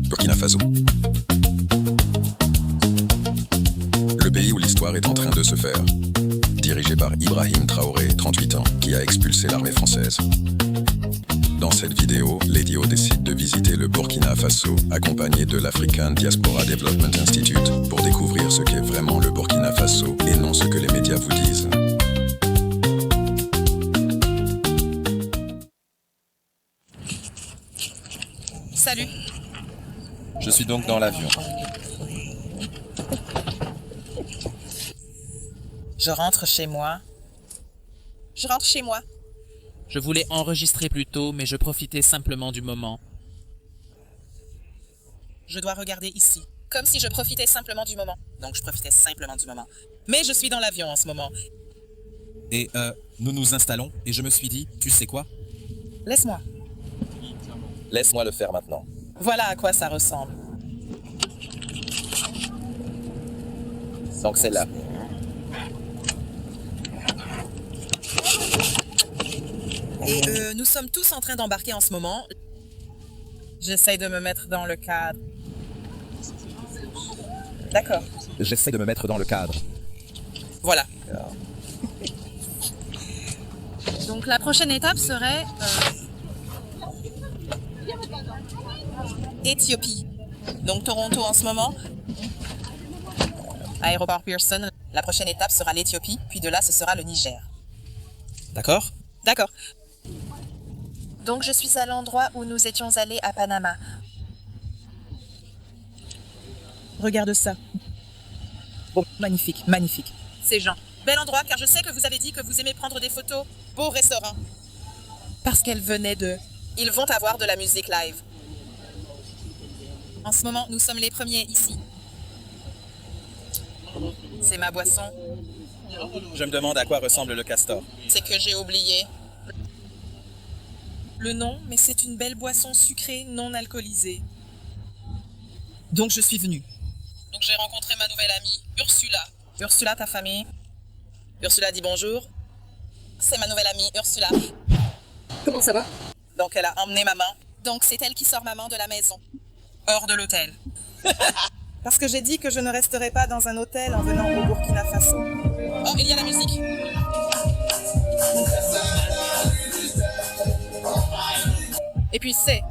Burkina Faso. Le pays où l'histoire est en train de se faire. Dirigé par Ibrahim Traoré, 38 ans, qui a expulsé l'armée française. Dans cette vidéo, Lady O décide de visiter le Burkina Faso, accompagné de l'African Diaspora Development Institute, pour découvrir ce qu'est vraiment le Burkina Faso et non ce que les médias vous disent. Salut. Je suis donc dans l'avion. Je rentre chez moi. Je rentre chez moi. Je voulais enregistrer plus tôt, mais je profitais simplement du moment. Je dois regarder ici. Comme si je profitais simplement du moment. Donc je profitais simplement du moment. Mais je suis dans l'avion en ce moment. Et nous nous installons et je me suis dit, tu sais quoi? Laisse-moi. Laisse-moi le faire maintenant. Voilà à quoi ça ressemble. Donc c'est là. Et nous sommes tous en train d'embarquer en ce moment. J'essaye de me mettre dans le cadre. D'accord. J'essaie de me mettre dans le cadre. Voilà. Donc la prochaine étape serait Éthiopie. Donc Toronto en ce moment. Aéroport Pearson. La prochaine étape sera l'Éthiopie, puis de là ce sera le Niger. D'accord? D'accord. Donc je suis à l'endroit où nous étions allés à Panama. Regarde ça. Oh, magnifique, magnifique. Ces gens. Bel endroit, car je sais que vous avez dit que vous aimez prendre des photos. Beau restaurant. Parce qu'elles venaient de... Ils vont avoir de la musique live. En ce moment, nous sommes les premiers ici. C'est ma boisson. Je me demande à quoi ressemble le castor. C'est que j'ai oublié le nom, mais c'est une belle boisson sucrée non alcoolisée. Donc je suis venue. Donc j'ai rencontré ma nouvelle amie, Ursula. Ursula, ta famille? Ursula dit bonjour. C'est ma nouvelle amie, Ursula. Comment ça va? Donc elle a emmené maman. Donc c'est elle qui sort maman de la maison. Hors de l'hôtel. Parce que j'ai dit que je ne resterai pas dans un hôtel en venant au Burkina Faso. Oh, il y a la musique. Et puis c'est...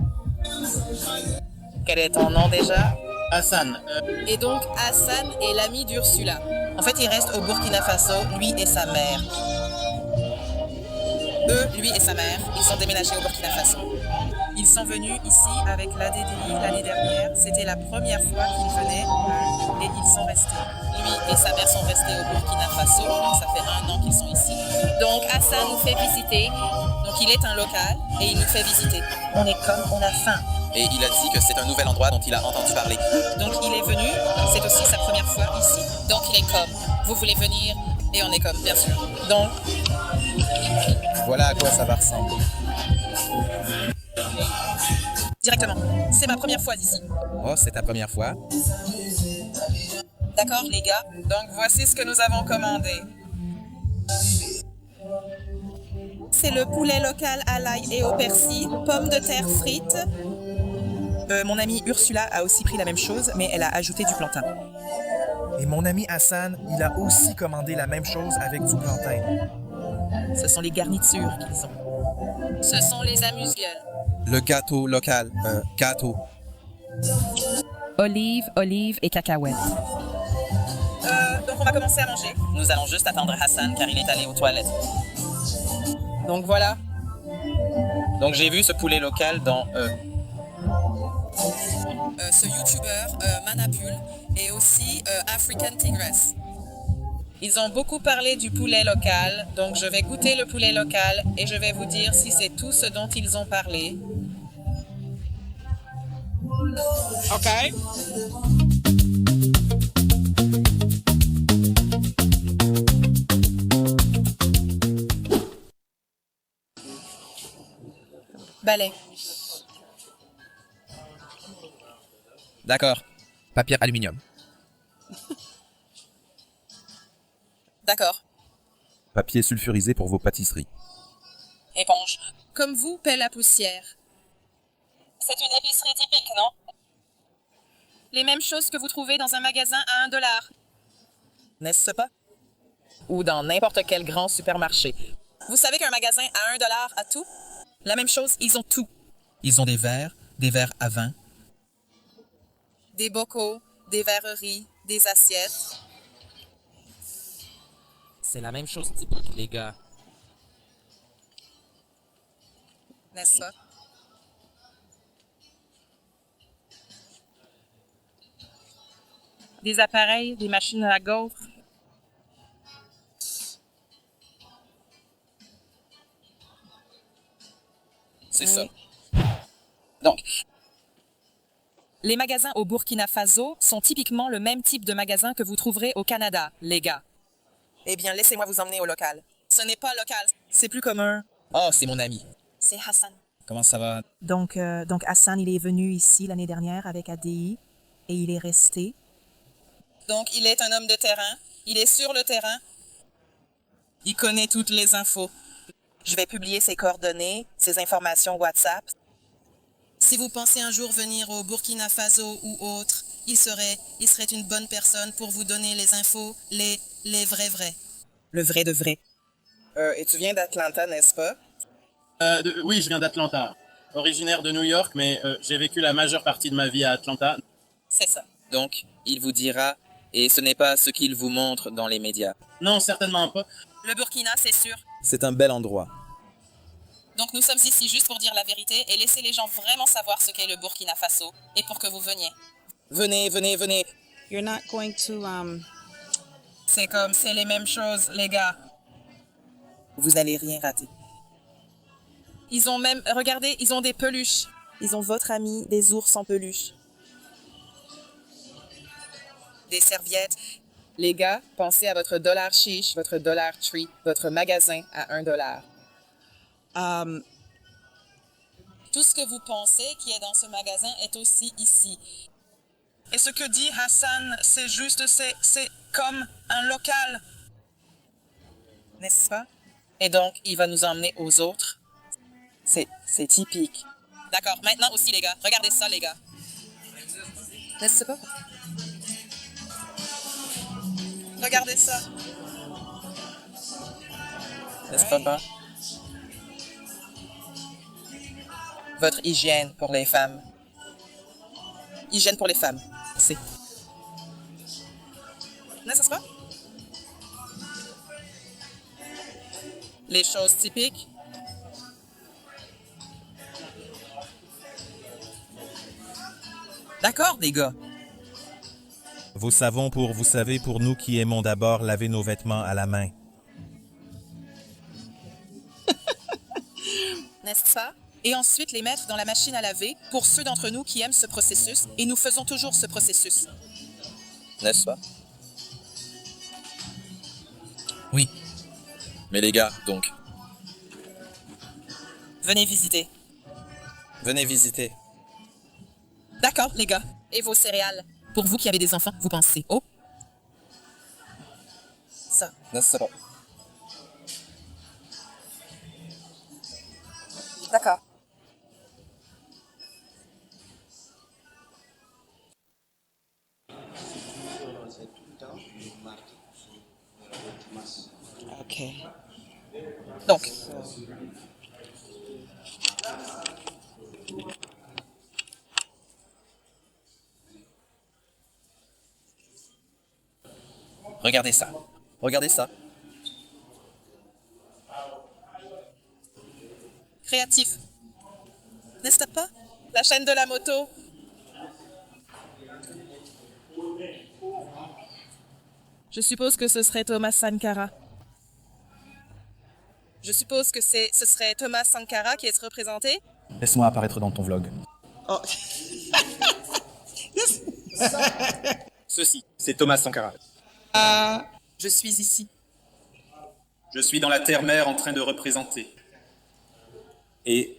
Quel est ton nom déjà? Hassan, Et donc Hassan est l'ami d'Ursula. En fait, il reste au Burkina Faso, lui et sa mère. Eux, lui et sa mère, ils ont déménagé au Burkina Faso. Ils sont venus ici avec l'ADDI l'année dernière. C'était la première fois qu'ils venaient et ils sont restés. Lui et sa mère sont restés au Burkina Faso, donc ça fait 1 an qu'ils sont ici. Donc Hassan nous fait visiter. Donc il est un local et il nous fait visiter. On est comme, on a faim. Et il a dit que c'est un nouvel endroit dont il a entendu parler. Donc il est venu, c'est aussi sa première fois ici. Donc il est comme, vous voulez venir? Et on est comme, bien sûr. Donc, Voilà à quoi ça va ressembler. directement, c'est ma première fois ici. Oh, c'est ta première fois? D'accord les gars? Donc voici ce que nous avons commandé. C'est le poulet local à l'ail et au persil, pommes de terre frites. Mon amie Ursula a aussi pris la même chose, mais elle a ajouté du plantain. Et mon ami Hassan, il a aussi commandé la même chose avec du plantain. Ce sont les garnitures qu'ils ont. Ce sont les amuse-gueules. Le gâteau local. Gâteau. Olives, olives et cacahuètes. Donc on va commencer à manger. Nous allons juste attendre Hassan car il est allé aux toilettes. Donc voilà. Donc j'ai vu ce poulet local dans... Ce youtubeur Manapul et aussi African Tigress. Ils ont beaucoup parlé du poulet local, donc je vais goûter le poulet local et je vais vous dire si c'est tout ce dont ils ont parlé. OK. Balai. D'accord. Papier aluminium. D'accord. Papier sulfurisé pour vos pâtisseries. Éponge. Comme vous, pelle à poussière. C'est une épicerie typique, non? Les mêmes choses que vous trouvez dans un magasin à $1. N'est-ce pas? Ou dans n'importe quel grand supermarché. Vous savez qu'un magasin à $1 a tout? La même chose, ils ont tout. Ils ont des verres à vin. Des bocaux, des verreries, des assiettes. C'est la même chose typique, les gars. N'est-ce pas? Des appareils, des machines à gaufres. C'est ça. Donc, les magasins au Burkina Faso sont typiquement le même type de magasin que vous trouverez au Canada, les gars. Eh bien, laissez-moi vous emmener au local. Ce n'est pas local, c'est plus commun. Oh, c'est mon ami. C'est Hassan. Comment ça va? Donc Hassan, il est venu ici l'année dernière avec ADI et il est resté. Donc, il est un homme de terrain. Il est sur le terrain. Il connaît toutes les infos. Je vais publier ses coordonnées, ses informations WhatsApp. Si vous pensez un jour venir au Burkina Faso ou autre, il serait une bonne personne pour vous donner les infos, les vrais. Le vrai de vrai. Et tu viens d'Atlanta, n'est-ce pas? Oui, je viens d'Atlanta. Originaire de New York, mais j'ai vécu la majeure partie de ma vie à Atlanta. C'est ça. Donc, il vous dira, et ce n'est pas ce qu'il vous montre dans les médias. Non, certainement pas. Le Burkina, c'est sûr. C'est un bel endroit. Donc nous sommes ici juste pour dire la vérité et laisser les gens vraiment savoir ce qu'est le Burkina Faso et pour que vous veniez. Venez. You're not going to C'est les mêmes choses, les gars. Vous allez rien rater. Ils ont même, regardez, ils ont des peluches. Ils ont votre ami, des ours en peluche. Des serviettes. Les gars, pensez à votre dollar chiche, votre dollar tree, votre magasin à $1. Tout ce que vous pensez qui est dans ce magasin est aussi ici. Et ce que dit Hassan, c'est juste, c'est comme un local. N'est-ce pas? Et donc, il va nous emmener aux autres. C'est typique. D'accord, maintenant aussi, les gars. Regardez ça, les gars. N'est-ce pas? Regardez ça. N'est-ce pas? Votre hygiène pour les femmes. Hygiène pour les femmes. C'est. N'est-ce pas? Les choses typiques. D'accord, les gars. Vous savez, pour nous qui aimons d'abord laver nos vêtements à la main. N'est-ce pas? Et ensuite les mettre dans la machine à laver pour ceux d'entre nous qui aiment ce processus, et nous faisons toujours ce processus. N'est-ce pas? Oui. Mais les gars, donc, Venez visiter. venez visiter. D'accord, les gars. Et vos céréales? Pour vous qui avez des enfants, vous pensez au... Ça. N'est-ce pas? D'accord. Ok. Donc. Regardez ça. Regardez ça. Créatif. N'est-ce pas? La chaîne de la moto. Je suppose que ce serait Thomas Sankara. Je suppose que ce serait Thomas Sankara qui est représenté. Laisse-moi apparaître dans ton vlog. Oh. Ceci, c'est Thomas Sankara. Je suis ici. Je suis dans la terre-mère en train de représenter. Et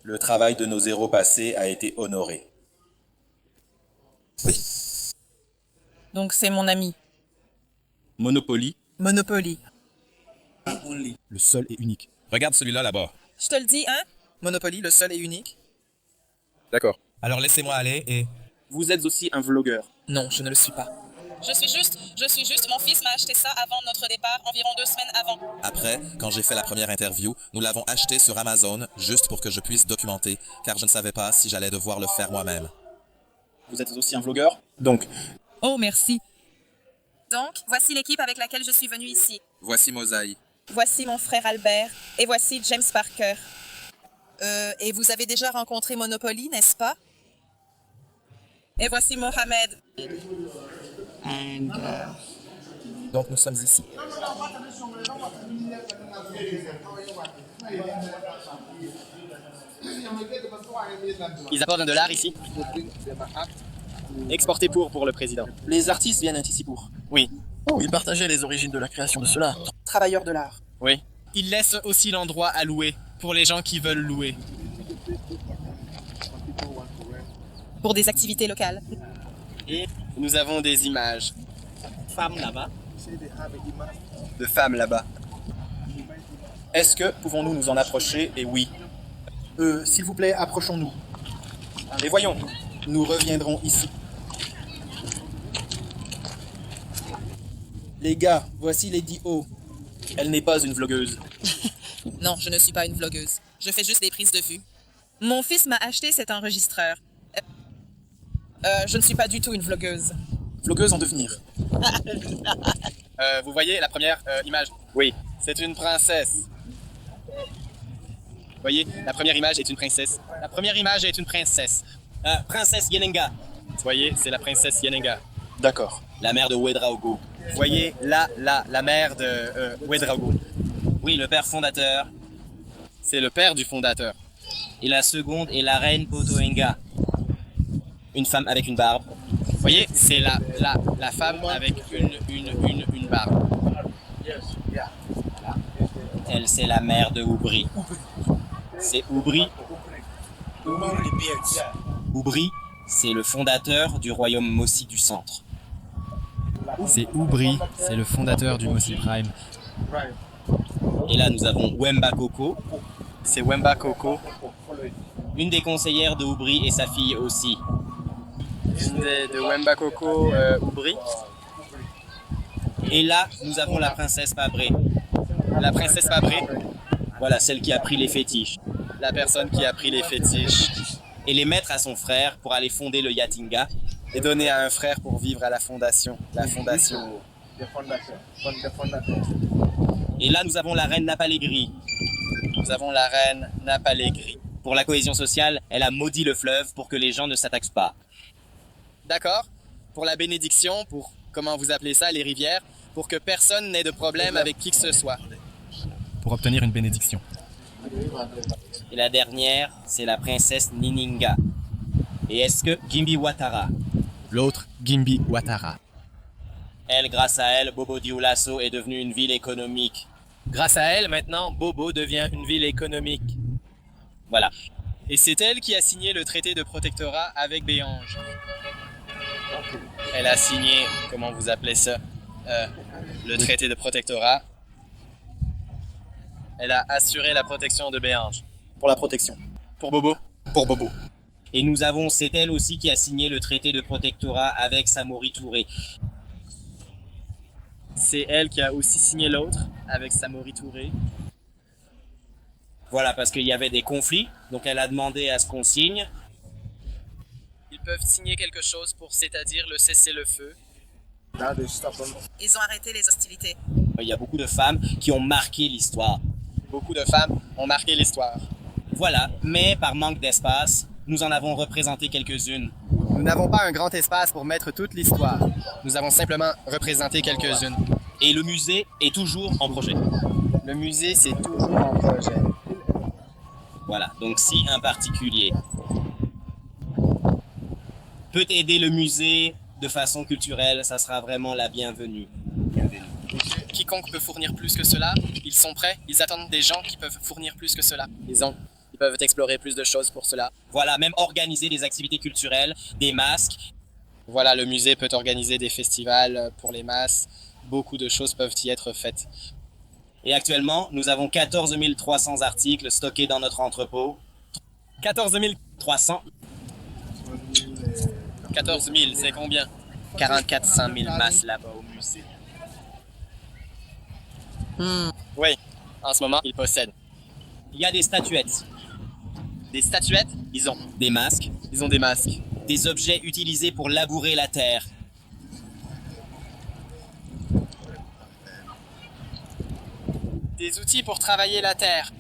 le travail de nos héros passés a été honoré. Oui. Donc c'est mon ami. Monopoly. Monopoly. Le seul et unique. Regarde celui-là là-bas. Je te le dis, hein? Monopoly, le seul et unique. D'accord. Alors laissez-moi aller et... vous êtes aussi un vlogueur. Non, je ne le suis pas. Je suis juste, mon fils m'a acheté ça avant notre départ, environ 2 semaines avant. Après, quand j'ai fait la première interview, nous l'avons acheté sur Amazon juste pour que je puisse documenter, car je ne savais pas si j'allais devoir le faire moi-même. Vous êtes aussi un vlogueur. Donc, Oh, merci. Donc, voici l'équipe avec laquelle je suis venue ici. Voici Mosaï. Voici mon frère Albert et voici James Parker. Et vous avez déjà rencontré Monopoly, n'est-ce pas? Et voici Mohamed. Donc nous sommes ici. ils apportent $1 ici. Exporté pour le président. Les artistes viennent ici pour. Oui. Oh, ils partageaient les origines de la création de cela. Travailleurs de l'art. Oui. Ils laissent aussi l'endroit à louer, pour les gens qui veulent louer. Pour des activités locales. Et nous avons des images. Femmes là-bas. De femmes là-bas. Est-ce que pouvons-nous nous en approcher? Et oui. S'il vous plaît, approchons-nous. Et voyons, nous reviendrons ici. Les gars, voici Lady O. Elle n'est pas une vlogueuse. Non, je ne suis pas une vlogueuse. Je fais juste des prises de vue. Mon fils m'a acheté cet enregistreur. Je ne suis pas du tout une vlogueuse. Vlogueuse en devenir. Vous voyez la première image? Oui. C'est une princesse. Vous voyez, la première image est une princesse. La première image est une princesse. Princesse Yenenga. Vous voyez, c'est la princesse Yenenga. D'accord. La mère de Ouedraogo. Vous voyez, là, la mère de Ouedraogo. Oui, le père fondateur. C'est le père du fondateur. Et la seconde est la reine Potoenga. Une femme avec une barbe. Vous voyez, c'est la femme avec une barbe. Elle, c'est la mère de Oubri. C'est Oubri. Oubri, c'est le fondateur du royaume Mossi du centre. C'est Oubri, c'est le fondateur du Mossi Prime. Et là, nous avons Wemba Koko. C'est Wemba Koko. Une des conseillères de Oubri et sa fille aussi. De Wemba Koko Oubri. Et là, nous avons la princesse Pabré. La princesse Pabré. Voilà, celle qui a pris les fétiches. La personne qui a pris les fétiches. Et les mettre à son frère pour aller fonder le Yatinga. Et donner à un frère pour vivre à la fondation. La fondation. Et là, nous avons la reine Napalégri. Nous avons la reine Napalégri. Pour la cohésion sociale, elle a maudit le fleuve pour que les gens ne s'attaquent pas. D'accord. Pour la bénédiction, pour, comment vous appelez ça, les rivières, pour que personne n'ait de problème avec qui que ce soit. Pour obtenir une bénédiction. Et la dernière, c'est la princesse Nininga. Et est-ce que Gimbi Ouattara? L'autre, Gimbi Ouattara. Elle, grâce à elle, Bobo Dioulasso est devenue une ville économique. Grâce à elle, maintenant, Bobo devient une ville économique. Voilà. Et c'est elle qui a signé le traité de protectorat avec Béange. Elle a signé, comment vous appelez ça, le traité de protectorat. Elle a assuré la protection de Béange. Pour la protection. Pour Bobo. Pour Bobo. Et nous avons, c'est elle aussi qui a signé le traité de protectorat avec Samori Touré. C'est elle qui a aussi signé l'autre avec Samori Touré. Voilà, parce qu'il y avait des conflits, donc elle a demandé à ce qu'on signe. Ils peuvent signer quelque chose pour, c'est-à-dire le cessez-le-feu. Ils ont arrêté les hostilités. Il y a beaucoup de femmes qui ont marqué l'histoire. Beaucoup de femmes ont marqué l'histoire. Voilà, mais par manque d'espace, nous en avons représenté quelques-unes. Nous n'avons pas un grand espace pour mettre toute l'histoire. Nous avons simplement représenté quelques-unes. Et le musée est toujours en projet. Le musée, c'est toujours en projet. Voilà, donc si un particulier peut aider le musée de façon culturelle, ça sera vraiment la bienvenue. Quiconque peut fournir plus que cela, ils sont prêts, ils attendent des gens qui peuvent fournir plus que cela. Ils peuvent explorer plus de choses pour cela. Voilà, même organiser des activités culturelles, des masques. Voilà, le musée peut organiser des festivals pour les masses. Beaucoup de choses peuvent y être faites. Et actuellement, nous avons 14 300 articles stockés dans notre entrepôt. 14 300. 14 000, c'est combien? 4400 000 masses là-bas au musée. Oui, en ce moment, il possède. Il y a des statuettes. Des statuettes? Ils ont Des masques? Ils ont des masques. des objets utilisés pour labourer la terre. Des outils pour travailler la terre.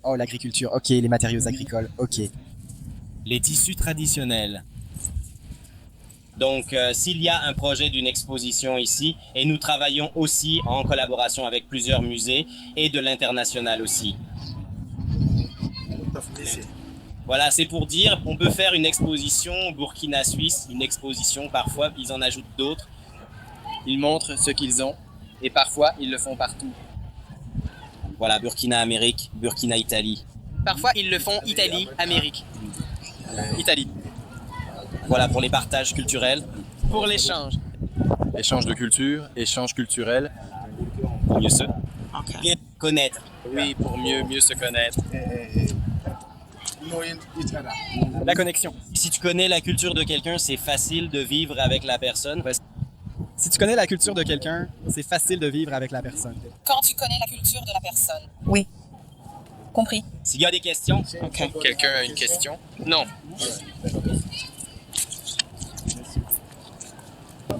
Oh, l'agriculture. Ok, les matériaux agricoles. Ok. Les tissus traditionnels. Donc, s'il y a un projet d'une exposition ici, et nous travaillons aussi en collaboration avec plusieurs musées et de l'international aussi. Voilà, c'est pour dire, on peut faire une exposition Burkina-Suisse, une exposition parfois, ils en ajoutent d'autres. Ils montrent ce qu'ils ont, et parfois, ils le font partout. Voilà, Burkina-Amérique, Burkina-Italie. Parfois, ils le font Italie, Amérique. Italie. Voilà, pour les partages culturels. Pour l'échange. Échange de culture, échange culturel. Pour mieux se connaître. Oui, pour mieux se connaître. La connexion. Si tu connais la culture de quelqu'un, c'est facile de vivre avec la personne. Si tu connais la culture de quelqu'un, c'est facile de vivre avec la personne. Quand tu connais la culture de la personne. Oui. Compris. S'il y a des questions, Quelqu'un a une question? Non.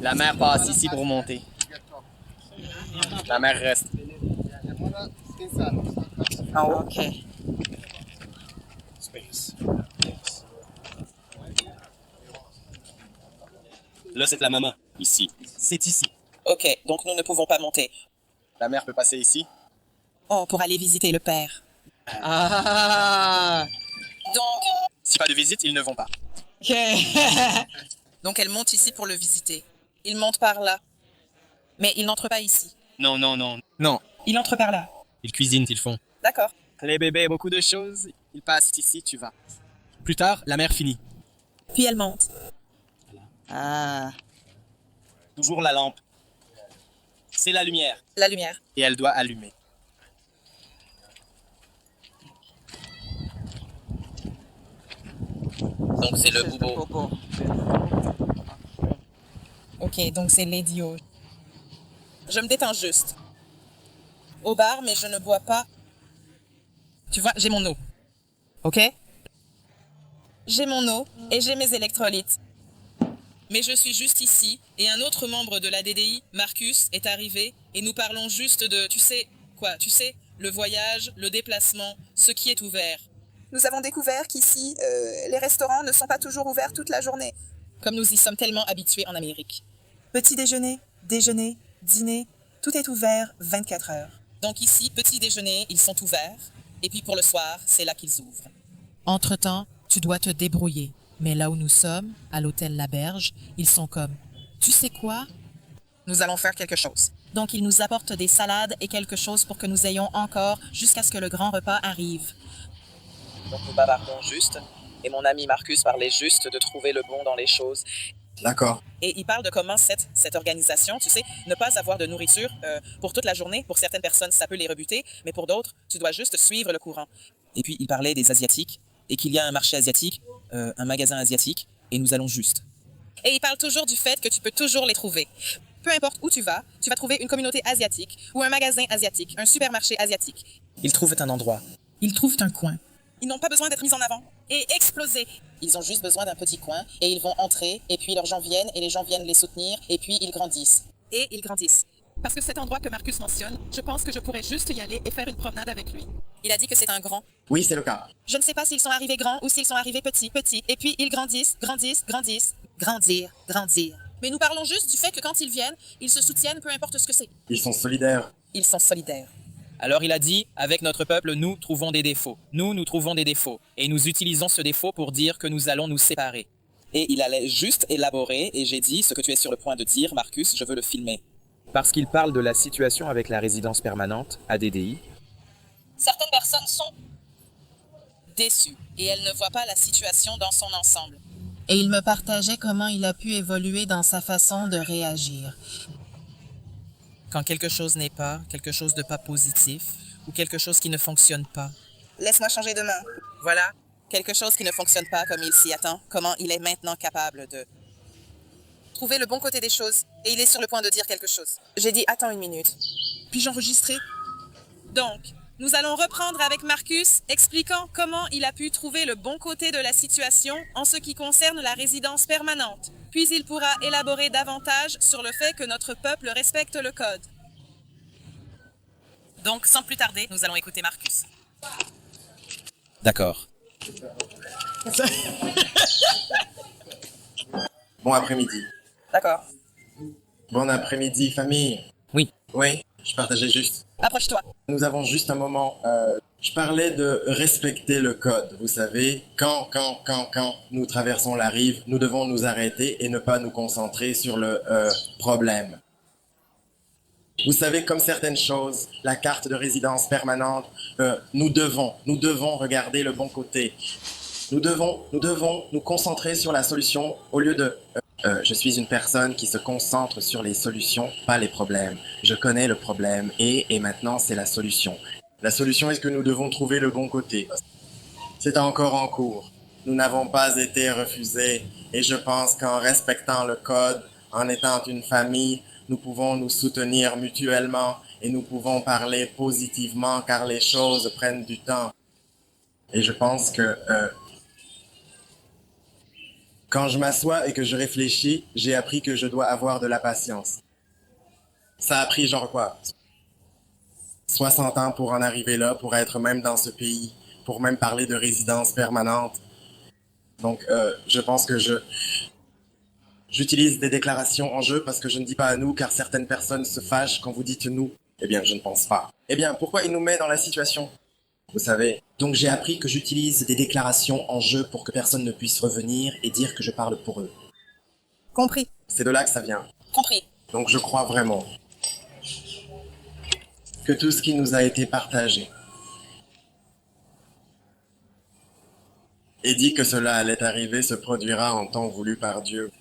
La mer passe ici pour monter. La mer reste. Ok. là c'est la maman. Ici. C'est ici. Ok, donc nous ne pouvons pas monter. La mer peut passer ici. Oh, pour aller visiter le père. Ah! Donc, Si pas de visite, ils ne vont pas. donc elle monte ici pour le visiter. Il monte par là. Mais il n'entre pas ici. Non, non, non. Non. Il entre par là. Ils cuisinent, ils font. D'accord. Les bébés, beaucoup de choses. Ils passent ici, tu vas. Plus tard, la mer finit. Puis elle monte. Toujours la lampe. C'est la lumière. La lumière. Et elle doit allumer. Donc c'est le boubou. Ok, donc c'est l'idiot. Je me détends juste. Au bar, mais je ne bois pas. Tu vois, j'ai mon eau. Ok? J'ai mon eau et j'ai mes électrolytes. Mais je suis juste ici et un autre membre de la DDI, Marcus, est arrivé et nous parlons juste de, tu sais, quoi, tu sais, le voyage, le déplacement, ce qui est ouvert. Nous avons découvert qu'ici, les restaurants ne sont pas toujours ouverts toute la journée. Comme nous y sommes tellement habitués en Amérique. Petit déjeuner, déjeuner, dîner, tout est ouvert 24 heures. Donc ici, petit déjeuner, ils sont ouverts. Et puis pour le soir, c'est là qu'ils ouvrent. Entre-temps, tu dois te débrouiller. Mais là où nous sommes, à l'hôtel La Berge, ils sont comme « Tu sais quoi? Nous allons faire quelque chose. » Donc ils nous apportent des salades et quelque chose pour que nous ayons encore jusqu'à ce que le grand repas arrive. Donc nous bavardons juste. Et mon ami Marcus parlait juste de trouver le bon dans les choses. D'accord. Et il parle de comment cette organisation, tu sais, ne pas avoir de nourriture pour toute la journée. Pour certaines personnes, ça peut les rebuter, mais pour d'autres, tu dois juste suivre le courant. Et puis, il parlait des Asiatiques, et qu'il y a un marché asiatique, un magasin asiatique, et nous allons juste. Et il parle toujours du fait que tu peux toujours les trouver. Peu importe où tu vas trouver une communauté asiatique, ou un magasin asiatique, un supermarché asiatique. Ils trouvent un endroit. Ils trouvent un coin. Ils n'ont pas besoin d'être mis en avant et exploser. Ils ont juste besoin d'un petit coin et ils vont entrer et puis leurs gens viennent et les gens viennent les soutenir et puis ils grandissent. Et ils grandissent. Parce que cet endroit que Marcus mentionne, je pense que je pourrais juste y aller et faire une promenade avec lui. Il a dit que c'est un grand. Oui, c'est le cas. Je ne sais pas s'ils sont arrivés grands ou s'ils sont arrivés petits. Et puis ils grandissent. Grandir. Mais nous parlons juste du fait que quand ils viennent, ils se soutiennent peu importe ce que c'est. Ils sont solidaires. Ils sont solidaires. Alors il a dit, avec notre peuple, nous trouvons des défauts. Nous trouvons des défauts. Et nous utilisons ce défaut pour dire que nous allons nous séparer. Et il allait juste élaborer, et j'ai dit, ce que tu es sur le point de dire, Marcus, je veux le filmer. Parce qu'il parle de la situation avec la résidence permanente, à DDI. Certaines personnes sont déçues et elles ne voient pas la situation dans son ensemble. Et il me partageait comment il a pu évoluer dans sa façon de réagir. Quand quelque chose n'est pas, quelque chose de pas positif, ou quelque chose qui ne fonctionne pas. Laisse-moi changer de main. Voilà, Quelque chose qui ne fonctionne pas comme il s'y attend, comment il est maintenant capable de trouver le bon côté des choses. Et il est sur le point de dire quelque chose. J'ai dit, attends une minute. Puis-je enregistrer? Donc, nous allons reprendre avec Marcus, expliquant comment il a pu trouver le bon côté de la situation en ce qui concerne la résidence permanente. Puis il pourra élaborer davantage sur le fait que notre peuple respecte le code. Donc, sans plus tarder, nous allons écouter Marcus. D'accord. Bon après-midi. D'accord. Bon après-midi, famille. Oui. Oui, je partageais juste. Approche-toi. Nous avons juste un moment. Je parlais de respecter le code. Vous savez, quand nous traversons la rive, nous devons nous arrêter et ne pas nous concentrer sur le problème. Vous savez, comme certaines choses, la carte de résidence permanente, nous devons regarder le bon côté. Nous devons nous concentrer sur la solution au lieu de... je suis une personne qui se concentre sur les solutions, pas les problèmes. Je connais le problème et maintenant c'est la solution. La solution est que nous devons trouver le bon côté. C'est encore en cours. Nous n'avons pas été refusés et je pense qu'en respectant le code, en étant une famille, nous pouvons nous soutenir mutuellement et nous pouvons parler positivement car les choses prennent du temps. Et je pense que quand je m'assois et que je réfléchis, j'ai appris que je dois avoir de la patience. Ça a pris genre quoi? 60 ans pour en arriver là, pour être même dans ce pays, pour même parler de résidence permanente. Donc je pense que j'utilise des déclarations en jeu parce que je ne dis pas à nous car certaines personnes se fâchent quand vous dites nous. Eh bien, je ne pense pas. Eh bien, pourquoi il nous met dans la situation? Vous savez, donc j'ai appris que j'utilise des déclarations en jeu pour que personne ne puisse revenir et dire que je parle pour eux. Compris. C'est de là que ça vient. Compris. Donc je crois vraiment que tout ce qui nous a été partagé et dit que cela allait arriver se produira en temps voulu par Dieu.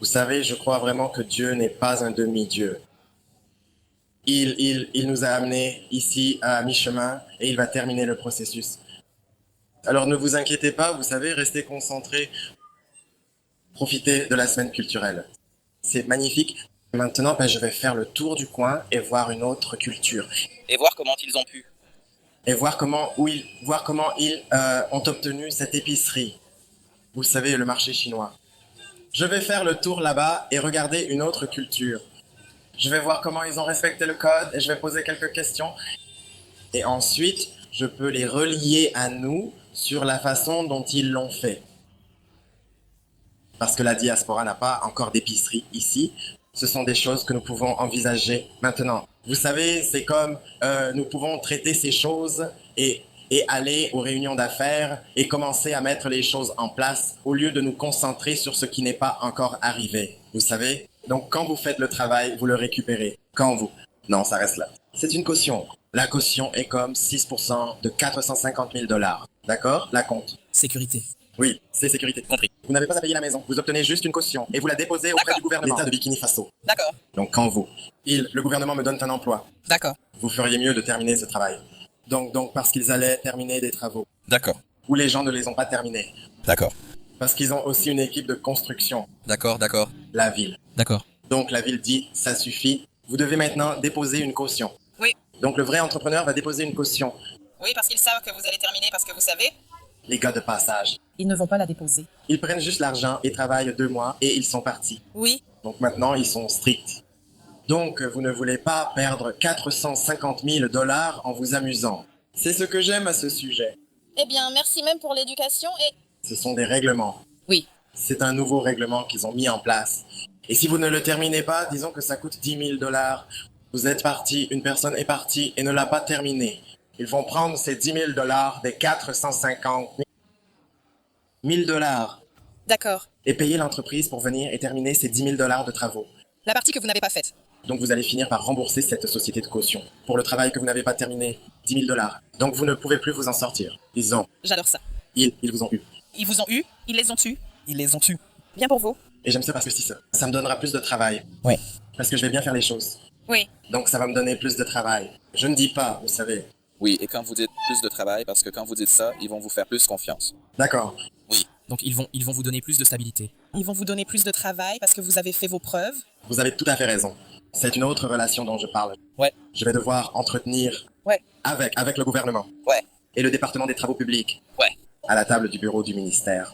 Vous savez, je crois vraiment que Dieu n'est pas un demi-dieu. Il nous a amenés ici à mi-chemin et il va terminer le processus. Alors ne vous inquiétez pas, vous savez, restez concentrés. Profitez de la semaine culturelle. C'est magnifique. Maintenant, je vais faire le tour du coin et voir une autre culture. Et voir comment ils ont pu. Et voir comment ils ont obtenu cette épicerie. Vous savez, le marché chinois. Je vais faire le tour là-bas et regarder une autre culture. Je vais voir comment ils ont respecté le code et je vais poser quelques questions. Et ensuite, je peux les relier à nous sur la façon dont ils l'ont fait. Parce que la diaspora n'a pas encore d'épicerie ici. Ce sont des choses que nous pouvons envisager maintenant. Vous savez, c'est comme nous pouvons traiter ces choses et aller aux réunions d'affaires et commencer à mettre les choses en place au lieu de nous concentrer sur ce qui n'est pas encore arrivé. Vous savez? Donc quand vous faites le travail, vous le récupérez. Quand vous... Non, ça reste là. C'est une caution. La caution est comme 6% de 450 000 $. D'accord? La compte. Sécurité. Oui, c'est sécurité. Compris. Vous n'avez pas à payer la maison. Vous obtenez juste une caution et vous la déposez auprès du gouvernement. L'État de Burkina Faso. D'accord. Donc quand vous... le gouvernement me donne un emploi. D'accord. Vous feriez mieux de terminer ce travail. Donc parce qu'ils allaient terminer des travaux. D'accord. Ou les gens ne les ont pas terminés. D'accord. Parce qu'ils ont aussi une équipe de construction. D'accord, d'accord. La ville. D'accord. Donc la ville dit, ça suffit. Vous devez maintenant déposer une caution. Oui. Donc le vrai entrepreneur va déposer une caution. Oui, parce qu'ils savent que vous allez terminer parce que vous savez. Les gars de passage. Ils ne vont pas la déposer. Ils prennent juste l'argent et travaillent 2 mois et ils sont partis. Oui. Donc maintenant, ils sont stricts. Donc vous ne voulez pas perdre 450 000 $ en vous amusant. C'est ce que j'aime à ce sujet. Eh bien, merci même pour l'éducation et... Ce sont des règlements. Oui. C'est un nouveau règlement qu'ils ont mis en place. Et si vous ne le terminez pas, disons que ça coûte 10 000 $. Vous êtes parti, une personne est partie et ne l'a pas terminé. Ils vont prendre ces 10 000 $ des 450 000 $. D'accord. Et payer l'entreprise pour venir et terminer ces 10 000 $ de travaux. La partie que vous n'avez pas faite. Donc vous allez finir par rembourser cette société de caution pour le travail que vous n'avez pas terminé, 10 000 $. Donc vous ne pouvez plus vous en sortir. J'adore ça. Ils vous ont eu. Ils vous ont eu, ils les ont tués. Ils les ont tués. Bien pour vous. Et j'aime ça parce que ça me donnera plus de travail. Oui. Parce que je vais bien faire les choses. Oui. Donc ça va me donner plus de travail. Je ne dis pas, vous savez. Oui, et quand vous dites plus de travail, parce que quand vous dites ça, ils vont vous faire plus confiance. D'accord. Oui. Donc ils vont vous donner plus de stabilité. Ils vont vous donner plus de travail parce que vous avez fait vos preuves. Vous avez tout à fait raison. C'est une autre relation dont je parle. Ouais. Je vais devoir entretenir Ouais. avec le gouvernement. Ouais. Et le département des travaux publics. Ouais. À la table du bureau du ministère.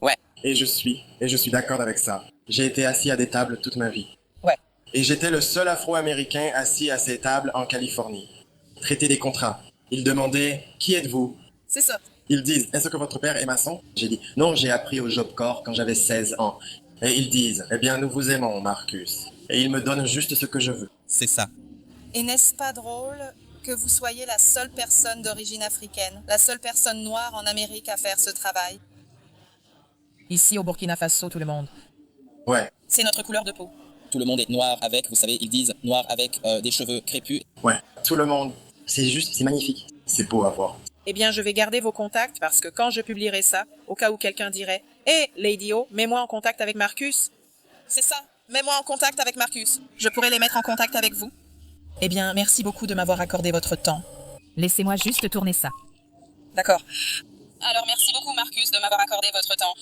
Ouais. Et je suis d'accord avec ça. J'ai été assis à des tables toute ma vie. Ouais. Et j'étais le seul Afro-Américain assis à ces tables en Californie. Traiter des contrats. Ils demandaient « Qui êtes-vous » C'est ça. Ils disent « Est-ce que votre père est maçon ?» J'ai dit « Non, j'ai appris au Job Corps quand j'avais 16 ans. » Et ils disent « Eh bien, nous vous aimons, Marcus. » Et ils me donnent juste ce que je veux. C'est ça. Et n'est-ce pas drôle que vous soyez la seule personne d'origine africaine, la seule personne noire en Amérique à faire ce travail? Ici, au Burkina Faso, tout le monde. Ouais, C'est notre couleur de peau. Tout le monde est noir avec, vous savez, ils disent noir avec des cheveux crépus. ouais. Tout le monde. C'est magnifique. C'est beau à voir. Eh bien, je vais garder vos contacts parce que quand je publierai ça, au cas où quelqu'un dirait « Hé, Lady O, mets-moi en contact avec Marcus », c'est ça, mets-moi en contact avec Marcus. Je pourrais les mettre en contact avec vous. Eh bien, merci beaucoup de m'avoir accordé votre temps. Laissez-moi juste tourner ça. D'accord. Alors, merci beaucoup, Marcus, de m'avoir accordé votre temps.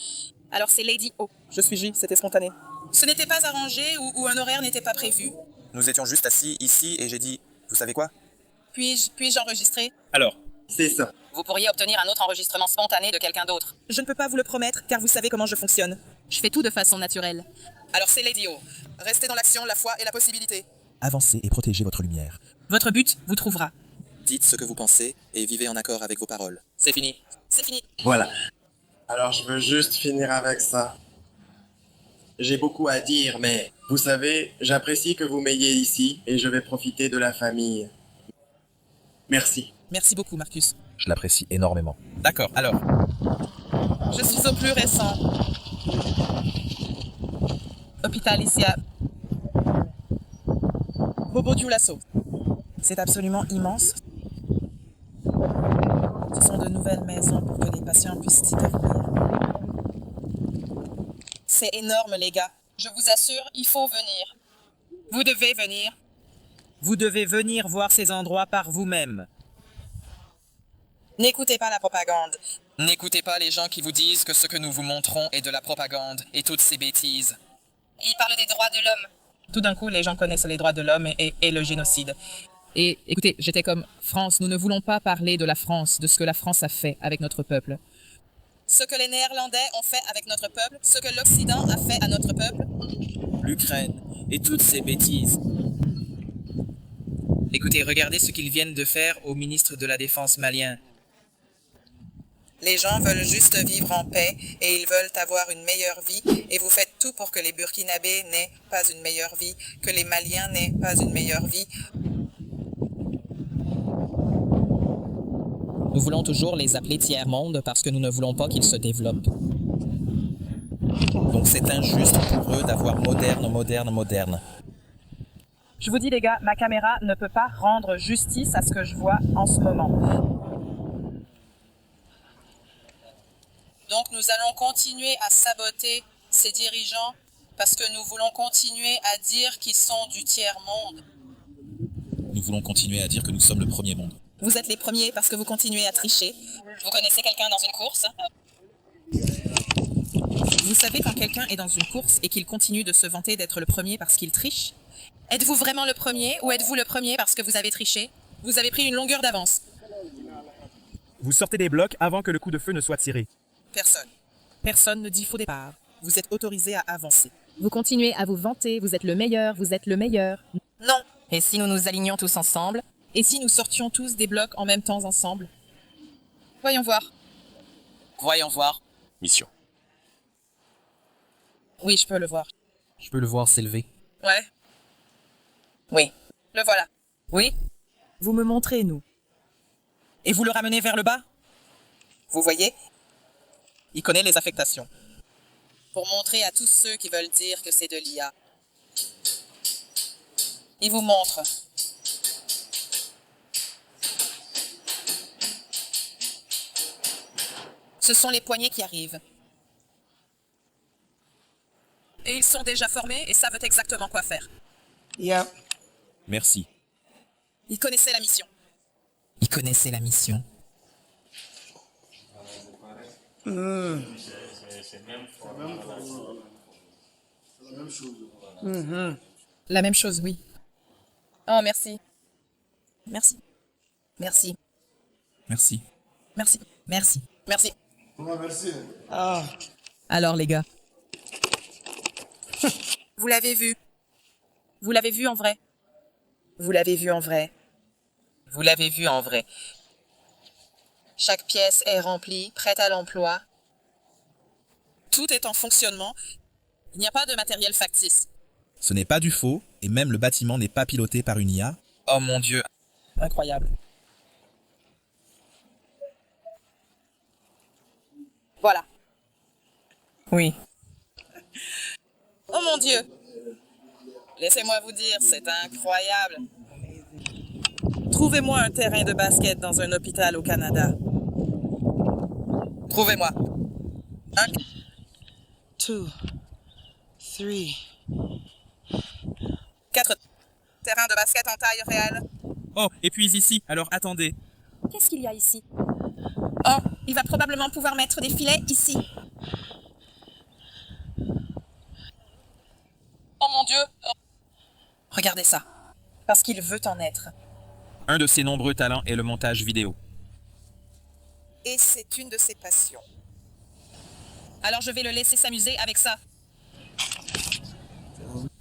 Alors, c'est Lady O. Je suis J, c'était spontané. Ce n'était pas arrangé ou un horaire n'était pas prévu. Nous étions juste assis ici et j'ai dit, vous savez quoi? Puis-je enregistrer? Alors, C'est ça. Vous pourriez obtenir un autre enregistrement spontané de quelqu'un d'autre. je ne peux pas vous le promettre car vous savez comment je fonctionne. Je fais tout de façon naturelle. Alors, c'est Lady O. Restez dans l'action, la foi et la possibilité. Avancez et protégez votre lumière. Votre but vous trouvera. Dites ce que vous pensez et vivez en accord avec vos paroles. C'est fini. C'est fini. Voilà. Alors, je veux juste finir avec ça. J'ai beaucoup à dire, mais vous savez, j'apprécie que vous m'ayez ici et je vais profiter de la famille. Merci. Merci beaucoup, Marcus. Je l'apprécie énormément. D'accord, alors. Je suis au plus récent. Hôpital ici à Bobo Dioulasso. C'est absolument immense. Ce sont de nouvelles maisons pour que les patients puissent y dormir. C'est énorme, les gars. Je vous assure, il faut venir. Vous devez venir. Vous devez venir voir ces endroits par vous-même. N'écoutez pas la propagande. N'écoutez pas les gens qui vous disent que ce que nous vous montrons est de la propagande et toutes ces bêtises. Ils parlent des droits de l'homme. Tout d'un coup, les gens connaissent les droits de l'homme et le génocide. Et écoutez, j'étais comme France, nous ne voulons pas parler de la France, de ce que la France a fait avec notre peuple. Ce que les Néerlandais ont fait avec notre peuple, ce que l'Occident a fait à notre peuple. L'Ukraine et toutes ces bêtises. Écoutez, regardez ce qu'ils viennent de faire au ministre de la Défense malien. Les gens veulent juste vivre en paix et ils veulent avoir une meilleure vie et vous faites tout pour que les Burkinabés n'aient pas une meilleure vie, que les Maliens n'aient pas une meilleure vie. Nous voulons toujours les appeler tiers-monde parce que nous ne voulons pas qu'ils se développent. Donc c'est injuste pour eux d'avoir moderne. Je vous dis les gars, ma caméra ne peut pas rendre justice à ce que je vois en ce moment. Donc nous allons continuer à saboter ces dirigeants parce que nous voulons continuer à dire qu'ils sont du tiers-monde. Nous voulons continuer à dire que nous sommes le premier monde. Vous êtes les premiers parce que vous continuez à tricher. Vous connaissez quelqu'un dans une course? Vous savez quand quelqu'un est dans une course et qu'il continue de se vanter d'être le premier parce qu'il triche? Êtes-vous vraiment le premier ou êtes-vous le premier parce que vous avez triché? Vous avez pris une longueur d'avance. Vous sortez des blocs avant que le coup de feu ne soit tiré. Personne. Personne ne dit faux départ. Vous êtes autorisé à avancer. Vous continuez à vous vanter, vous êtes le meilleur, vous êtes le meilleur. Non. Et si nous nous alignions tous ensemble? Et si nous sortions tous des blocs en même temps ensemble? Voyons voir. Voyons voir. Mission. Oui, je peux le voir. Je peux le voir s'élever. Ouais. Oui. Le voilà. Oui? Vous me montrez, nous. Et vous le ramenez vers le bas? Vous voyez? Il connaît les affectations. Pour montrer à tous ceux qui veulent dire que c'est de l'IA. Il vous montre. Ce sont les poignets qui arrivent. Et ils sont déjà formés et savent exactement quoi faire. Merci. Ils connaissaient la mission. Il connaissait la mission. La même chose, oui. Oh, merci. Merci. Merci. Merci. Merci. Merci. Merci. Alors, les gars, Vous l'avez vu. vous l'avez vu en vrai? Vous l'avez vu en vrai. Vous l'avez vu en vrai. Chaque pièce est remplie, prête à l'emploi. Tout est en fonctionnement. Il n'y a pas de matériel factice. Ce n'est pas du faux, et même le bâtiment n'est pas piloté par une IA. Oh mon Dieu. Incroyable. Voilà. Oui. Oh mon Dieu. Laissez-moi vous dire, c'est incroyable. Trouvez-moi un terrain de basket dans un hôpital au Canada. Trouvez-moi. 2, 3. 4 terrains de basket en taille réelle. Oh, et puis ici, alors attendez. Qu'est-ce qu'il y a ici? Oh, il va probablement pouvoir mettre des filets ici. Oh mon Dieu. Regardez ça. Parce qu'il veut en être. Un de ses nombreux talents est le montage vidéo. Et c'est une de ses passions. Alors je vais le laisser s'amuser avec ça.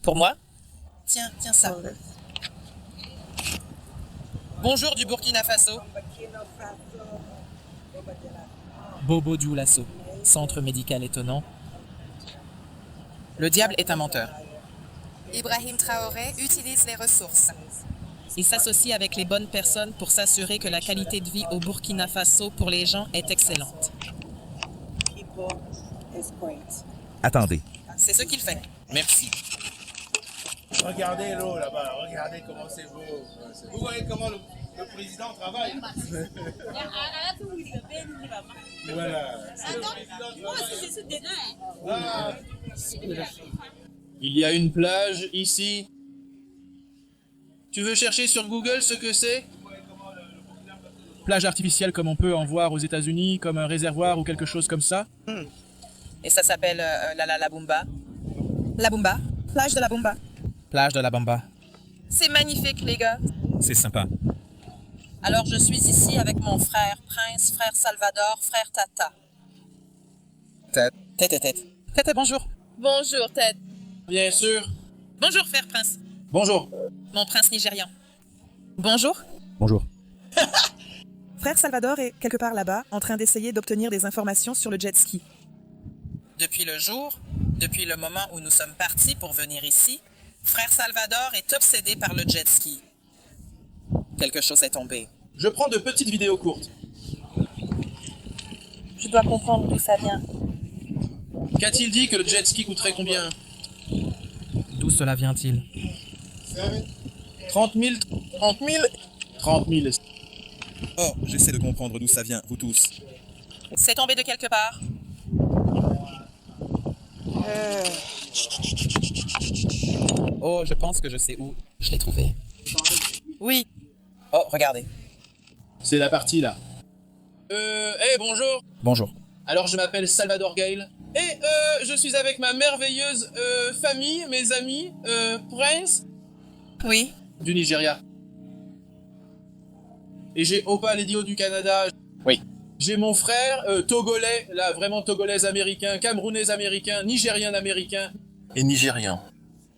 Pour moi? Tiens ça. Bonjour du Burkina Faso. Bobo Dioulasso, centre médical étonnant. Le diable est un menteur. Ibrahim Traoré utilise les ressources. Il s'associe avec les bonnes personnes pour s'assurer que la qualité de vie au Burkina Faso pour les gens est excellente. Attendez. C'est ce qu'il fait. Merci. Regardez l'eau là-bas, regardez comment c'est beau. Vous voyez comment le président travaille. Voilà. Il y a une plage ici. Tu veux chercher sur Google ce que c'est? Plage artificielle comme on peut en voir aux États-Unis, comme un réservoir ou quelque chose comme ça. Et ça s'appelle la Bumba. La Bumba. Plage de la Bumba. Plage de la Bamba. C'est magnifique, les gars. C'est sympa. Alors je suis ici avec mon frère Prince, frère Salvador, frère Tata. Tête, bonjour. Bonjour, Ted. Bien sûr. Bonjour frère Prince. Bonjour. Mon prince nigérian. Bonjour. Bonjour. Frère Salvador est quelque part là-bas, en train d'essayer d'obtenir des informations sur le jet ski. Depuis le moment où nous sommes partis pour venir ici, frère Salvador est obsédé par le jet ski. Quelque chose est tombé. Je prends de petites vidéos courtes. Je dois comprendre d'où ça vient. Qu'a-t-il dit que le jet ski coûterait combien? D'où cela vient-il? 30 000. 30 000. 30 000. Oh, j'essaie de comprendre d'où ça vient, vous tous. C'est tombé de quelque part. Oh, je pense que je sais où. Je l'ai trouvé. Oui. Oh, regardez. C'est la partie là. Bonjour. Bonjour. Alors je m'appelle Salvador Gale. Et je suis avec ma merveilleuse famille, mes amis, Prince. Oui. Du Nigeria. Et j'ai Opa Ledio du Canada. Oui. J'ai mon frère, Togolais, là vraiment Togolais américain, Camerounais américain, Nigérien américain. Et nigérian.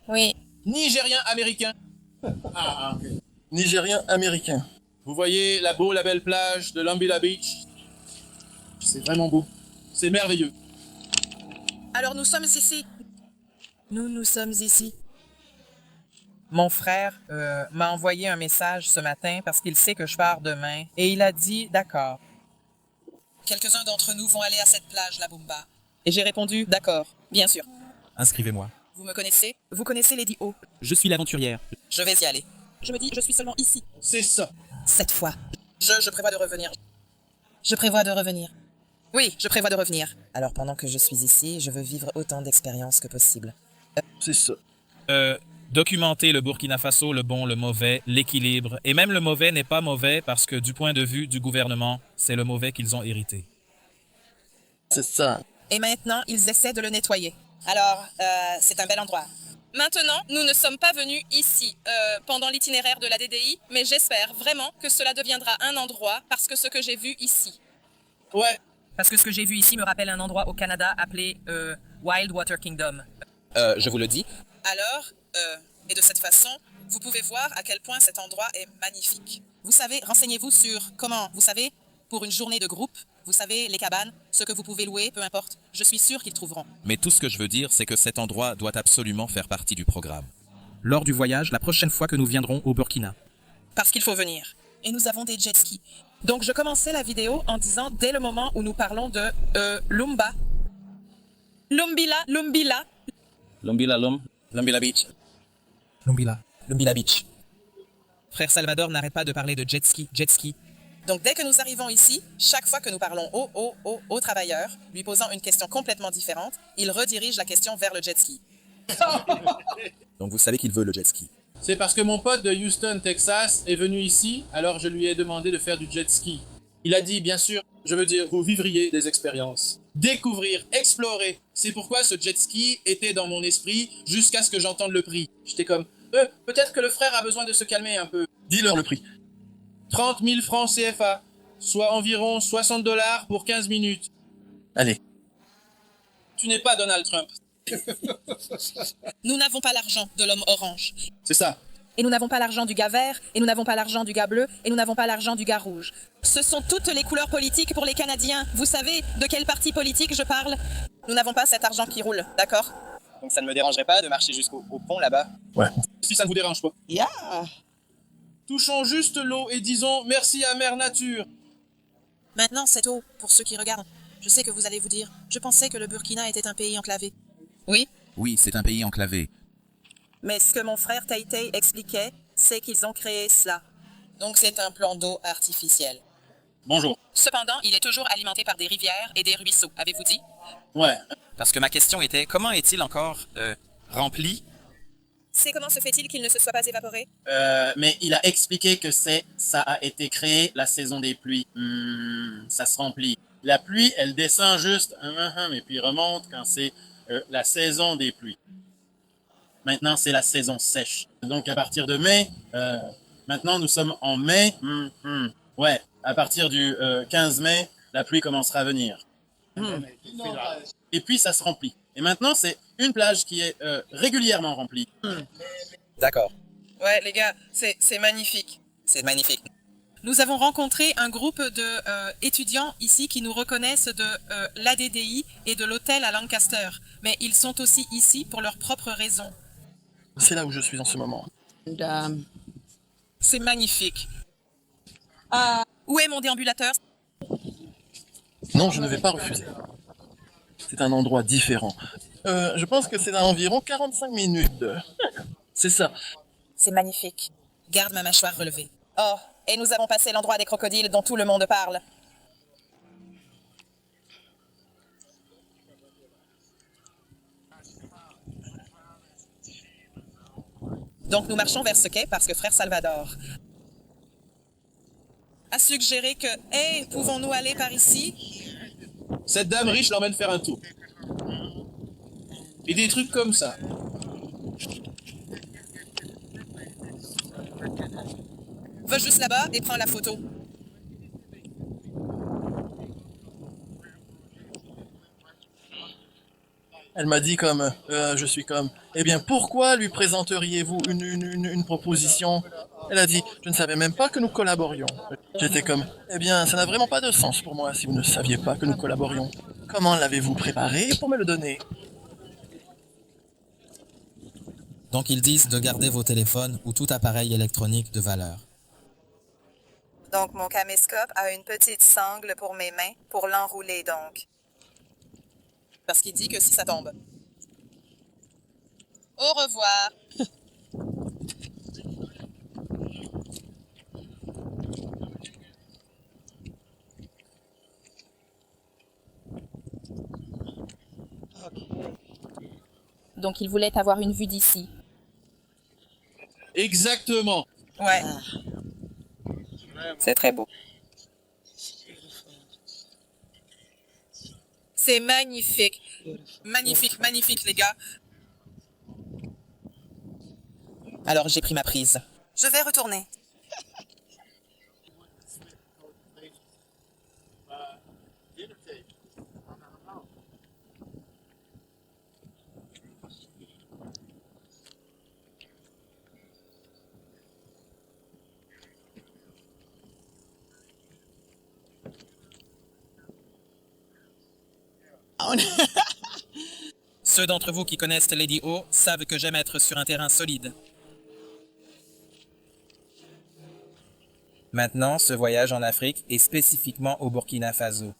Oui. Nigérien américain. Ah, ok. Nigérien américain. Vous voyez la belle plage de Lambila Beach. C'est vraiment beau. C'est merveilleux. Alors nous sommes ici. Nous sommes ici. Mon frère m'a envoyé un message ce matin parce qu'il sait que je pars demain et il a dit d'accord. Quelques-uns d'entre nous vont aller à cette plage, la Bumba. Et j'ai répondu d'accord, bien sûr. Inscrivez-moi. Vous me connaissez? Vous connaissez Lady O. Je suis l'aventurière. Je vais y aller. Je me dis, je suis seulement ici. C'est ça. Cette fois. Je prévois de revenir. Je prévois de revenir. Oui, je prévois de revenir. Alors pendant que je suis ici, je veux vivre autant d'expériences que possible. C'est ça. Documenter le Burkina Faso, le bon, le mauvais, l'équilibre. Et même le mauvais n'est pas mauvais parce que du point de vue du gouvernement, c'est le mauvais qu'ils ont hérité. C'est ça. Et maintenant, ils essaient de le nettoyer. Alors, c'est un bel endroit. Maintenant, nous ne sommes pas venus ici pendant l'itinéraire de la DDI, mais j'espère vraiment que cela deviendra un endroit parce que ce que j'ai vu ici. Ouais. Parce que ce que j'ai vu ici me rappelle un endroit au Canada appelé Wildwater Kingdom. Je vous le dis. Alors, et de cette façon, vous pouvez voir à quel point cet endroit est magnifique. Vous savez, renseignez-vous sur comment, vous savez, pour une journée de groupe, vous savez, les cabanes, ce que vous pouvez louer, peu importe. Je suis sûr qu'ils trouveront. Mais tout ce que je veux dire, c'est que cet endroit doit absolument faire partie du programme. Lors du voyage, la prochaine fois que nous viendrons au Burkina. Parce qu'il faut venir. Et nous avons des jet skis. Donc je commençais la vidéo en disant, dès le moment où nous parlons de Lumba. Lumbila, Lumbila. Lumbila Beach. Lumbila Beach. Frère Salvador n'arrête pas de parler de jet ski. Donc dès que nous arrivons ici, chaque fois que nous parlons au travailleur, lui posant une question complètement différente, il redirige la question vers le jet ski. Donc vous savez qu'il veut le jet ski. C'est parce que mon pote de Houston, Texas, est venu ici, alors je lui ai demandé de faire du jet ski. Il a dit, bien sûr, je veux dire, vous vivriez des expériences. Découvrir, explorer. C'est pourquoi ce jet ski était dans mon esprit jusqu'à ce que j'entende le prix. J'étais comme, peut-être que le frère a besoin de se calmer un peu. Dis-leur le prix. 30 000 francs CFA, soit environ 60 $ pour 15 minutes. Allez. Tu n'es pas Donald Trump. Nous n'avons pas l'argent de l'homme orange. C'est ça. Et nous n'avons pas l'argent du gars vert, et nous n'avons pas l'argent du gars bleu, et nous n'avons pas l'argent du gars rouge. Ce sont toutes les couleurs politiques pour les Canadiens. Vous savez de quel parti politique je parle? Nous n'avons pas cet argent qui roule, d'accord? Donc ça ne me dérangerait pas de marcher jusqu'au pont là-bas? Ouais. Si ça ne vous dérange pas. Yeah. Touchons juste l'eau et disons merci à Mère Nature. Maintenant, cette eau, pour ceux qui regardent. Je sais que vous allez vous dire, je pensais que le Burkina était un pays enclavé. Oui, Oui, c'est un pays enclavé. mais ce que mon frère Taitei expliquait, c'est qu'ils ont créé cela. Donc c'est un plan d'eau artificiel. Bonjour. Cependant, il est toujours alimenté par des rivières et des ruisseaux, avez-vous dit? Ouais. Parce que ma question était, comment est-il encore rempli? C'est comment se fait-il qu'il ne se soit pas évaporé? Mais il a expliqué que ça a été créé la saison des pluies. Ça se remplit. La pluie, elle descend juste, et puis remonte quand c'est la saison des pluies. Maintenant, c'est la saison sèche. Donc, à partir de mai, maintenant, nous sommes en mai. Ouais, à partir du 15 mai, la pluie commencera à venir. Et puis, ça se remplit. Et maintenant, c'est une plage qui est régulièrement remplie. D'accord. Ouais, les gars, c'est magnifique. C'est magnifique. Nous avons rencontré un groupe de étudiants ici qui nous reconnaissent de l'ADDI et de l'hôtel à Lancaster. Mais ils sont aussi ici pour leurs propres raisons. C'est là où je suis en ce moment. C'est magnifique. Où est mon déambulateur? Non, je ne vais pas refuser. C'est un endroit différent. Je pense que c'est à environ 45 minutes. C'est ça. C'est magnifique. Garde ma mâchoire relevée. Oh, et nous avons passé l'endroit des crocodiles dont tout le monde parle. Donc nous marchons vers ce quai parce que frère Salvador a suggéré que, hey, pouvons-nous aller par ici? Cette dame riche l'emmène faire un tour. Et des trucs comme ça. Va juste là-bas et prends la photo. Elle m'a dit je suis comme, eh bien pourquoi lui présenteriez-vous une proposition? Elle a dit, je ne savais même pas que nous collaborions. J'étais comme, eh bien ça n'a vraiment pas de sens pour moi si vous ne saviez pas que nous collaborions. Comment l'avez-vous préparé pour me le donner? Donc ils disent de garder vos téléphones ou tout appareil électronique de valeur. Donc mon caméscope a une petite sangle pour mes mains, pour l'enrouler donc. Parce qu'il dit que si ça tombe. Au revoir. Donc il voulait avoir une vue d'ici. Exactement. Ouais. C'est très beau. C'est magnifique. Magnifique, magnifique, les gars. Alors j'ai pris ma prise. Je vais retourner. Ceux d'entre vous qui connaissent Lady O savent que j'aime être sur un terrain solide. Maintenant, ce voyage en Afrique et spécifiquement au Burkina Faso.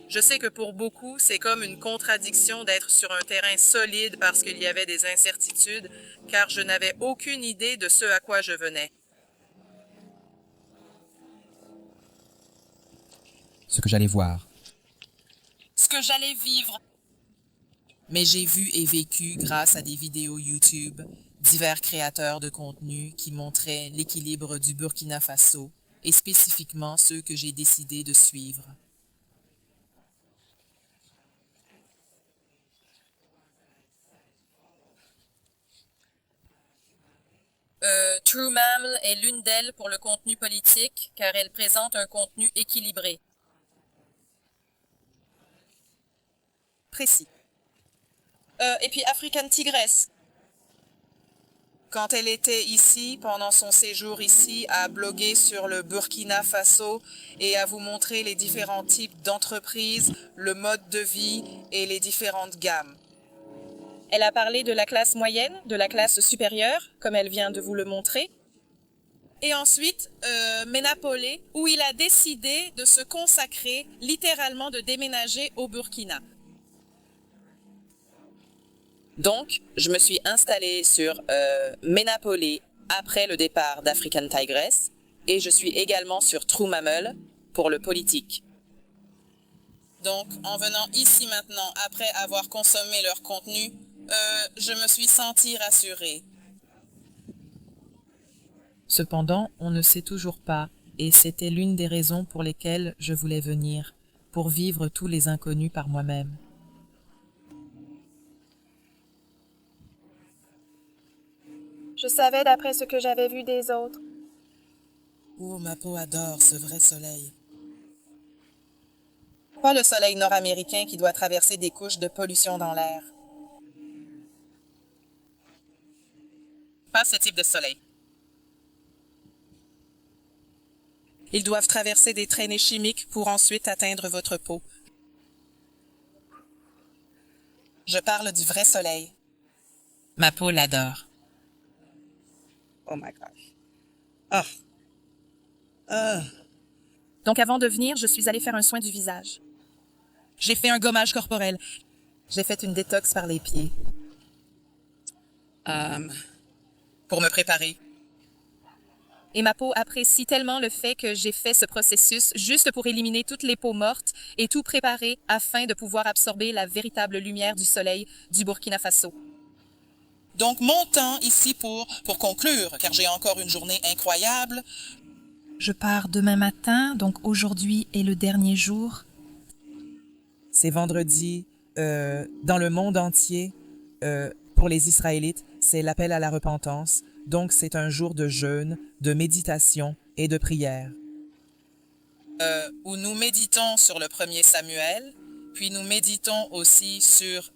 Je sais que pour beaucoup, c'est comme une contradiction d'être sur un terrain solide parce qu'il y avait des incertitudes, car je n'avais aucune idée de ce à quoi je venais. Ce que j'allais voir. Ce que j'allais vivre. Mais j'ai vu et vécu grâce à des vidéos YouTube, divers créateurs de contenu qui montraient l'équilibre du Burkina Faso et spécifiquement ceux que j'ai décidé de suivre. True Mammal est l'une d'elles pour le contenu politique, car elle présente un contenu équilibré. Précis. Et puis African Tigress. Quand elle était ici, pendant son séjour ici, à bloguer sur le Burkina Faso et à vous montrer les différents types d'entreprises, le mode de vie et les différentes gammes. Elle a parlé de la classe moyenne, de la classe supérieure, comme elle vient de vous le montrer. Et ensuite, Ménapolé, où il a décidé de se consacrer, littéralement de déménager au Burkina. Donc, je me suis installée sur Ménapolé après le départ d'African Tigress et je suis également sur True Mammal pour le politique. Donc, en venant ici maintenant, après avoir consommé leur contenu, je me suis sentie rassurée. Cependant, on ne sait toujours pas, et c'était l'une des raisons pour lesquelles je voulais venir, pour vivre tous les inconnus par moi-même. Je savais d'après ce que j'avais vu des autres. Oh, ma peau adore ce vrai soleil. Pas le soleil nord-américain qui doit traverser des couches de pollution dans l'air. Pas ce type de soleil. Ils doivent traverser des traînées chimiques pour ensuite atteindre votre peau. Je parle du vrai soleil. Ma peau l'adore. Oh my gosh. Ah. Donc avant de venir, je suis allée faire un soin du visage. J'ai fait un gommage corporel. J'ai fait une détox par les pieds. Pour me préparer. Et ma peau apprécie tellement le fait que j'ai fait ce processus juste pour éliminer toutes les peaux mortes et tout préparer afin de pouvoir absorber la véritable lumière du soleil du Burkina Faso. Donc, mon temps ici pour conclure, car j'ai encore une journée incroyable. Je pars demain matin, donc aujourd'hui est le dernier jour. C'est vendredi. Dans le monde entier, pour les Israélites, c'est l'appel à la repentance. Donc, c'est un jour de jeûne, de méditation et de prière. Où nous méditons sur le premier Samuel, puis nous méditons aussi sur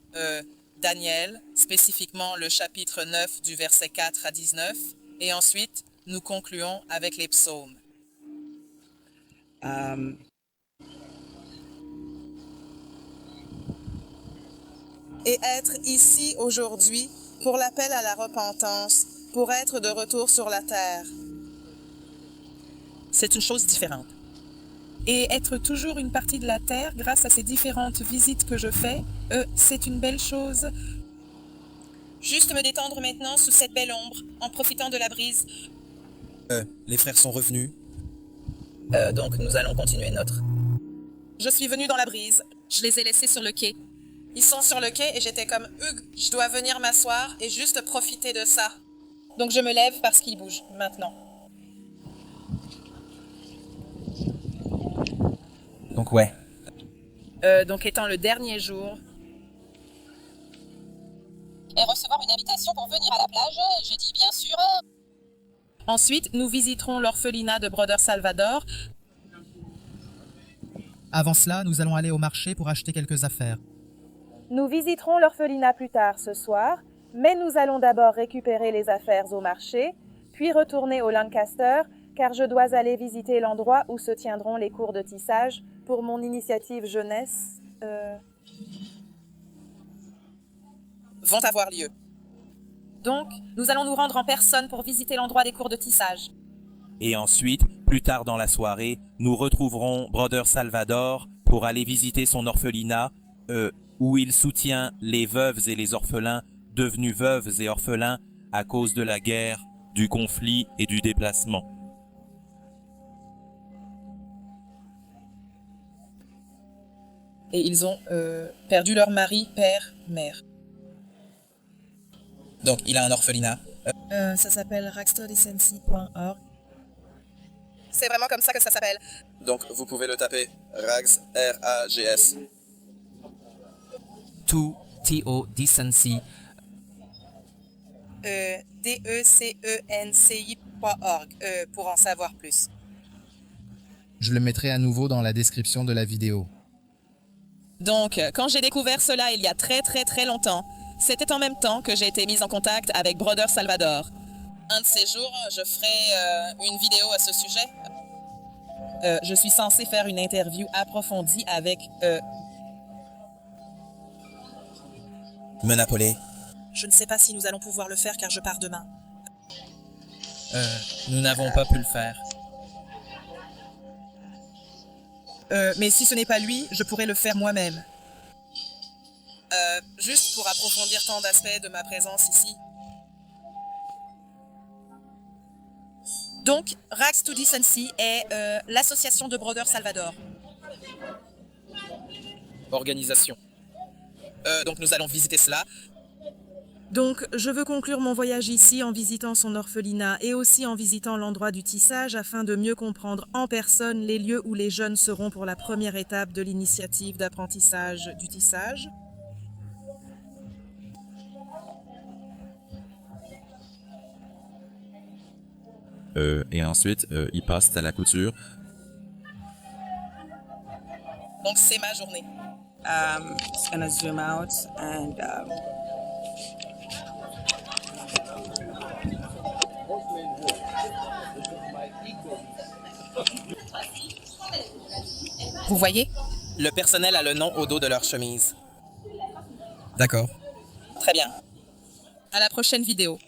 Daniel, spécifiquement le chapitre 9 du verset 4 à 19, et ensuite nous concluons avec les psaumes. Et être ici aujourd'hui pour l'appel à la repentance, pour être de retour sur la terre. C'est une chose différente. Et être toujours une partie de la terre grâce à ces différentes visites que je fais, c'est une belle chose. Juste me détendre maintenant sous cette belle ombre, en profitant de la brise. Les frères sont revenus. Donc nous allons continuer notre. Je suis venue dans la brise. Je les ai laissés sur le quai. Ils sont sur le quai et j'étais comme Hugues, je dois venir m'asseoir et juste profiter de ça. Donc je me lève parce qu'il bouge, maintenant. Donc ouais. Donc étant le dernier jour, Et recevoir une invitation pour venir à la plage, j'ai dit bien sûr. ensuite nous visiterons l'orphelinat de Brother Salvador. Avant cela, nous allons aller au marché pour acheter quelques affaires. Nous visiterons l'orphelinat plus tard ce soir, mais nous allons d'abord récupérer les affaires au marché, puis retourner au Lancaster, car je dois aller visiter l'endroit où se tiendront les cours de tissage pour mon initiative jeunesse. Vont avoir lieu. Donc, nous allons nous rendre en personne pour visiter l'endroit des cours de tissage. Et ensuite, plus tard dans la soirée, nous retrouverons Brother Salvador pour aller visiter son orphelinat, où il soutient les veuves et les orphelins devenus veuves et orphelins à cause de la guerre, du conflit et du déplacement. Et ils ont perdu leur mari, père, mère. Donc il a un orphelinat. Ça s'appelle ragstordecency.org. C'est vraiment comme ça que ça s'appelle. Donc vous pouvez le taper. Rags, R-A-G-S. To Decency. DECENCI.org pour en savoir plus. Je le mettrai à nouveau dans la description de la vidéo. Donc, quand j'ai découvert cela il y a très longtemps, c'était en même temps que j'ai été mise en contact avec Brother Salvador. Un de ces jours, je ferai une vidéo à ce sujet. Je suis censée faire une interview approfondie avec... Menapolé. Je ne sais pas si nous allons pouvoir le faire car je pars demain. Nous n'avons pas pu le faire. Mais si ce n'est pas lui, je pourrais le faire moi-même. Juste pour approfondir tant d'aspects de ma présence ici. Donc, Rags to Decency est l'association de Brother Salvador. Organisation. Donc nous allons visiter cela. Donc, je veux conclure mon voyage ici en visitant son orphelinat et aussi en visitant l'endroit du tissage afin de mieux comprendre en personne les lieux où les jeunes seront pour la première étape de l'initiative d'apprentissage du tissage. Et ensuite, ils passent à la couture. Donc c'est ma journée. Just gonna zoom out and Vous voyez? Le personnel a le nom au dos de leur chemise. D'accord. Très bien. À la prochaine vidéo.